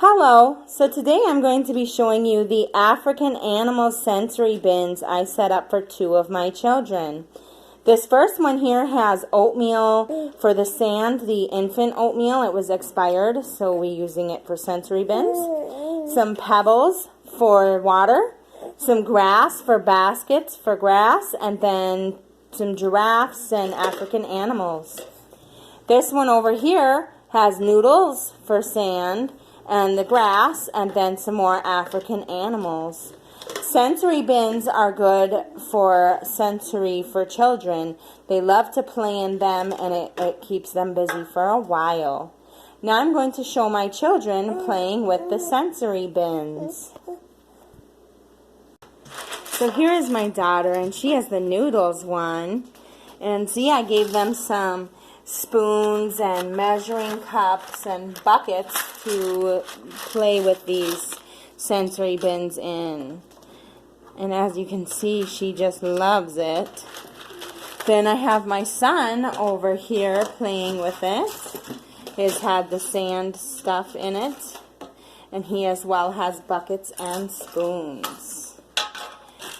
Hello, so today I'm going to be showing you the African animal sensory bins I set up for two of my children. This first one here has oatmeal for the sand, the infant oatmeal. It was expired, so we're using it for sensory bins. Some pebbles for water, some grass for baskets for grass, and then some giraffes and African animals. This one over here has noodles for sand, and the grass, and then some more African animals. Sensory bins are good for sensory for children. They love to play in them, and it keeps them busy for a while. Now I'm going to show my children playing with the sensory bins. So here is my daughter, and she has the noodles one. And see, I gave them some spoons and measuring cups and buckets to play with these sensory bins in. And as you can see, she just loves it. Then I have my son over here playing with it. He's had the sand stuff in it. And he as well has buckets and spoons.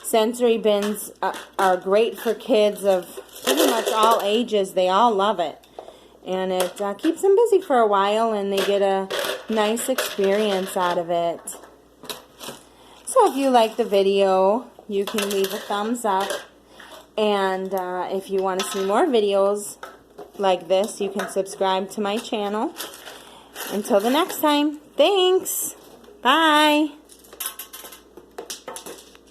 Sensory bins are great for kids of pretty much all ages. They all love it. And it keeps them busy for a while, and they get a nice experience out of it. So if you like the video, you can leave a thumbs up. And if you want to see more videos like this, you can subscribe to my channel. Until the next time, thanks. Bye.